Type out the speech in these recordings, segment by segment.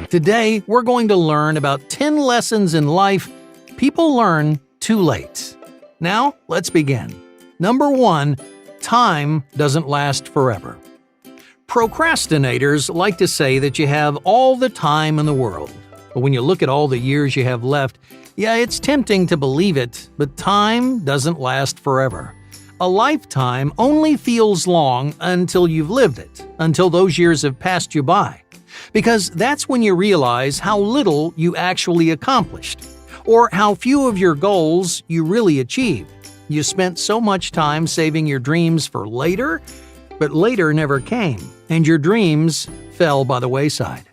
Today, we're going to learn about 10 lessons in life people learn too late. Now, let's begin. Number 1, time doesn't last forever. Procrastinators like to say that you have all the time in the world. But when you look at all the years you have left, yeah, it's tempting to believe it, but time doesn't last forever. A lifetime only feels long until you've lived it, until those years have passed you by. Because that's when you realize how little you actually accomplished, or how few of your goals you really achieved. You spent so much time saving your dreams for later, but later never came, and your dreams fell by the wayside.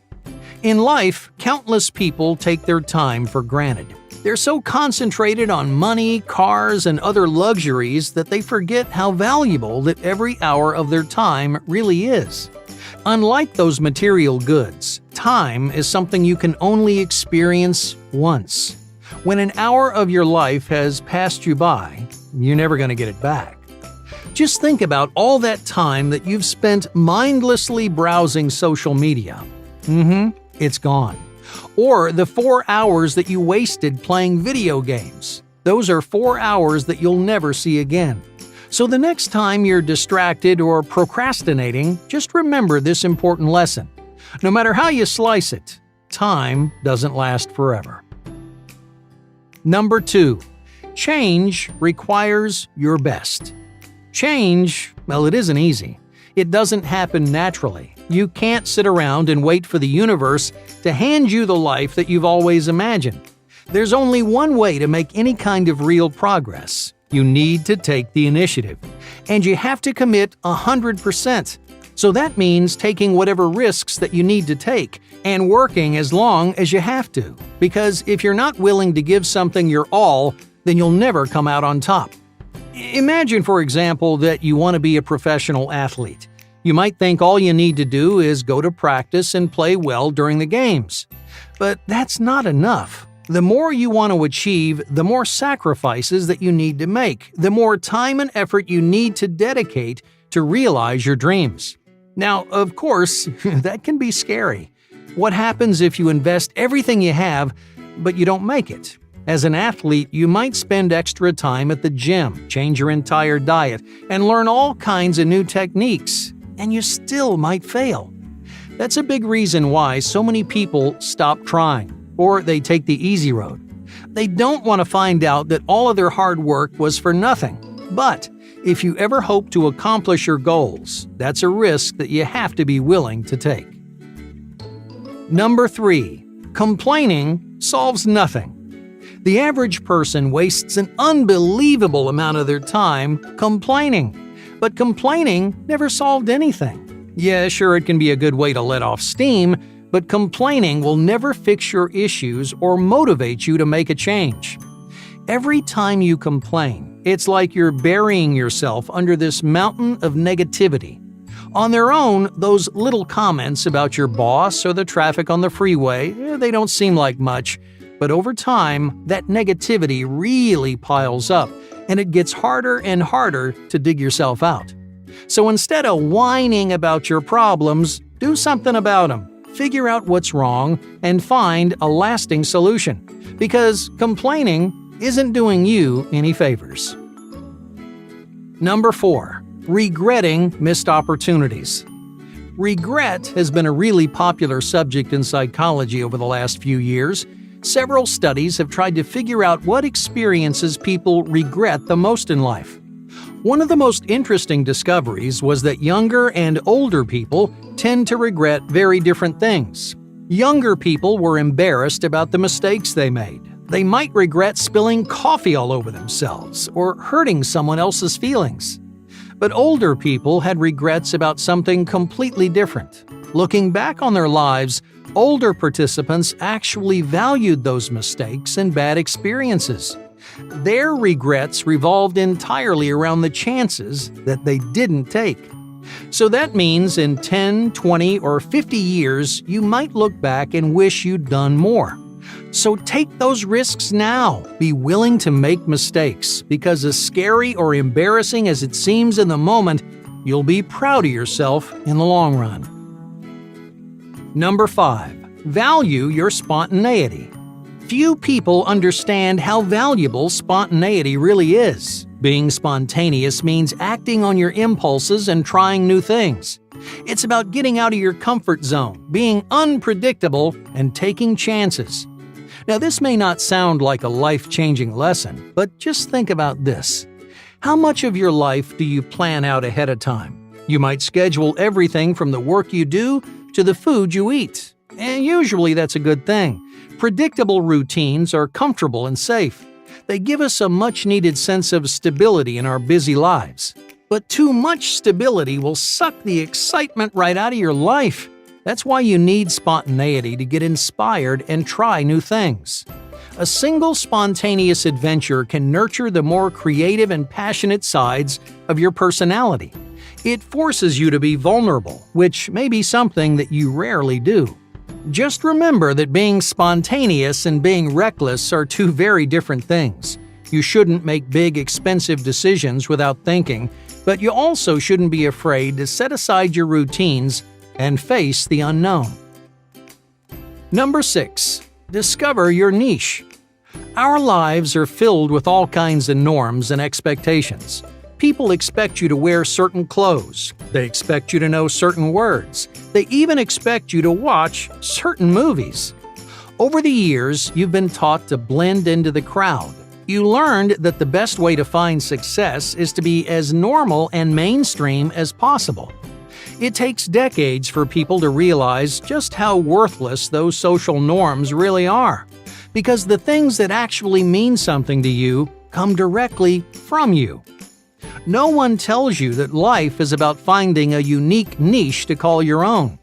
In life, countless people take their time for granted. They're so concentrated on money, cars, and other luxuries that they forget how valuable that every hour of their time really is. Unlike those material goods, time is something you can only experience once. When an hour of your life has passed you by, you're never going to get it back. Just think about all that time that you've spent mindlessly browsing social media. It's gone. Or the 4 hours that you wasted playing video games. Those are 4 hours that you'll never see again. So the next time you're distracted or procrastinating, just remember this important lesson. No matter how you slice it, time doesn't last forever. Number 2, change requires your best. Change, well, it isn't easy. It doesn't happen naturally. You can't sit around and wait for the universe to hand you the life that you've always imagined. There's only one way to make any kind of real progress. You need to take the initiative. And you have to commit 100%. So that means taking whatever risks that you need to take and working as long as you have to. Because if you're not willing to give something your all, then you'll never come out on top. Imagine, for example, that you want to be a professional athlete. You might think all you need to do is go to practice and play well during the games. But that's not enough. The more you want to achieve, the more sacrifices that you need to make, the more time and effort you need to dedicate to realize your dreams. Now, of course, that can be scary. What happens if you invest everything you have, but you don't make it? As an athlete, you might spend extra time at the gym, change your entire diet, and learn all kinds of new techniques, and you still might fail. That's a big reason why so many people stop trying, or they take the easy road. They don't want to find out that all of their hard work was for nothing. But if you ever hope to accomplish your goals, that's a risk that you have to be willing to take. Number 3, complaining solves nothing. The average person wastes an unbelievable amount of their time complaining. But complaining never solved anything. Yeah, sure, it can be a good way to let off steam, but complaining will never fix your issues or motivate you to make a change. Every time you complain, it's like you're burying yourself under this mountain of negativity. On their own, those little comments about your boss or the traffic on the freeway, they don't seem like much. But over time, that negativity really piles up, and it gets harder and harder to dig yourself out. So instead of whining about your problems, do something about them. Figure out what's wrong and find a lasting solution. Because complaining isn't doing you any favors. Number 4, regretting missed opportunities. Regret has been a really popular subject in psychology over the last few years. Several studies have tried to figure out what experiences people regret the most in life. One of the most interesting discoveries was that younger and older people tend to regret very different things. Younger people were embarrassed about the mistakes they made. They might regret spilling coffee all over themselves or hurting someone else's feelings. But older people had regrets about something completely different. Looking back on their lives, older participants actually valued those mistakes and bad experiences. Their regrets revolved entirely around the chances that they didn't take. So that means in 10, 20, or 50 years, you might look back and wish you'd done more. So take those risks now. Be willing to make mistakes, because as scary or embarrassing as it seems in the moment, you'll be proud of yourself in the long run. Number 5. Value your spontaneity. Few people understand how valuable spontaneity really is. Being spontaneous means acting on your impulses and trying new things. It's about getting out of your comfort zone, being unpredictable, and taking chances. Now, this may not sound like a life-changing lesson, but just think about this. How much of your life do you plan out ahead of time? You might schedule everything from the work you do to the food you eat. And usually that's a good thing. Predictable routines are comfortable and safe. They give us a much-needed sense of stability in our busy lives. But too much stability will suck the excitement right out of your life. That's why you need spontaneity to get inspired and try new things. A single spontaneous adventure can nurture the more creative and passionate sides of your personality. It forces you to be vulnerable, which may be something that you rarely do. Just remember that being spontaneous and being reckless are two very different things. You shouldn't make big, expensive decisions without thinking, but you also shouldn't be afraid to set aside your routines and face the unknown. Number 6. Discover your niche. Our lives are filled with all kinds of norms and expectations. People expect you to wear certain clothes. They expect you to know certain words. They even expect you to watch certain movies. Over the years, you've been taught to blend into the crowd. You learned that the best way to find success is to be as normal and mainstream as possible. It takes decades for people to realize just how worthless those social norms really are, because the things that actually mean something to you come directly from you. No one tells you that life is about finding a unique niche to call your own.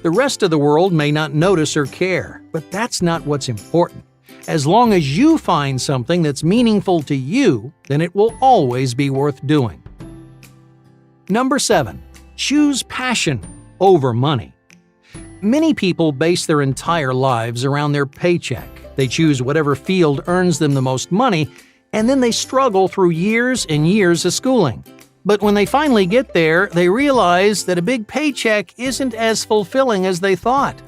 The rest of the world may not notice or care, but that's not what's important. As long as you find something that's meaningful to you, then it will always be worth doing. Number 7. Choose passion over money. Many people base their entire lives around their paycheck. They choose whatever field earns them the most money, and then they struggle through years and years of schooling. But when they finally get there, they realize that a big paycheck isn't as fulfilling as they thought.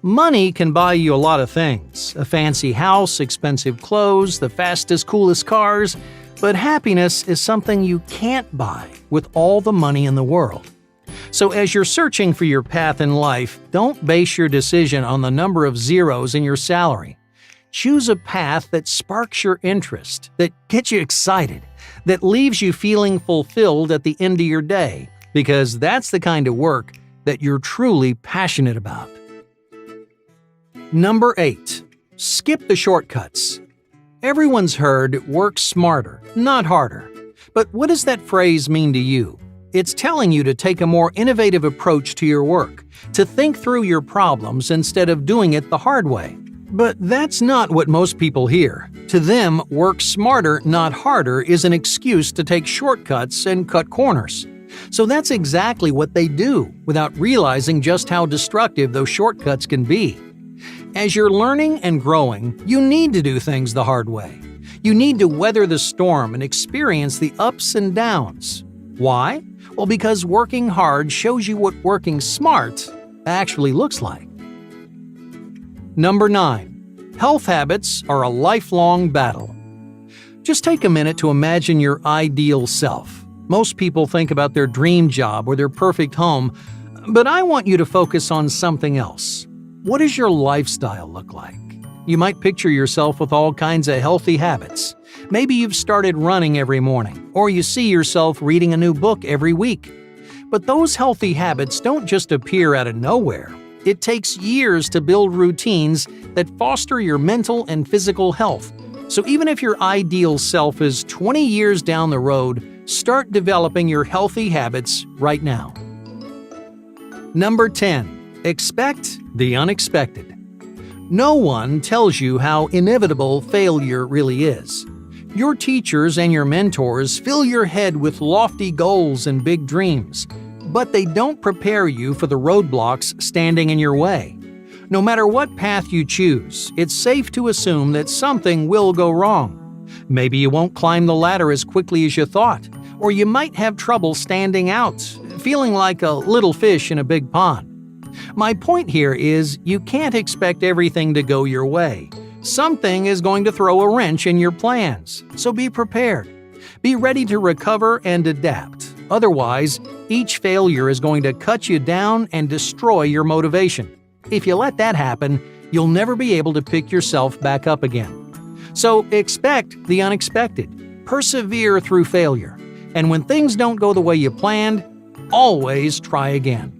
Money can buy you a lot of things: a fancy house, expensive clothes, the fastest, coolest cars, but happiness is something you can't buy with all the money in the world. So as you're searching for your path in life, don't base your decision on the number of zeros in your salary. Choose a path that sparks your interest, that gets you excited, that leaves you feeling fulfilled at the end of your day, because that's the kind of work that you're truly passionate about. Number 8. Skip the shortcuts. Everyone's heard "work smarter, not harder." But what does that phrase mean to you? It's telling you to take a more innovative approach to your work, to think through your problems instead of doing it the hard way. But that's not what most people hear. To them, "work smarter, not harder" is an excuse to take shortcuts and cut corners. So that's exactly what they do, without realizing just how destructive those shortcuts can be. As you're learning and growing, you need to do things the hard way. You need to weather the storm and experience the ups and downs. Why? Well, because working hard shows you what working smart actually looks like. Number 9. Health habits are a lifelong battle. Just take a minute to imagine your ideal self. Most people think about their dream job or their perfect home, but I want you to focus on something else. What does your lifestyle look like? You might picture yourself with all kinds of healthy habits. Maybe you've started running every morning, or you see yourself reading a new book every week. But those healthy habits don't just appear out of nowhere. It takes years to build routines that foster your mental and physical health. So even if your ideal self is 20 years down the road, start developing your healthy habits right now. Number 10. Expect the unexpected. No one tells you how inevitable failure really is. Your teachers and your mentors fill your head with lofty goals and big dreams, but they don't prepare you for the roadblocks standing in your way. No matter what path you choose, it's safe to assume that something will go wrong. Maybe you won't climb the ladder as quickly as you thought, or you might have trouble standing out, feeling like a little fish in a big pond. My point here is you can't expect everything to go your way. Something is going to throw a wrench in your plans, so be prepared. Be ready to recover and adapt. Otherwise, each failure is going to cut you down and destroy your motivation. If you let that happen, you'll never be able to pick yourself back up again. So expect the unexpected. Persevere through failure. And when things don't go the way you planned, always try again.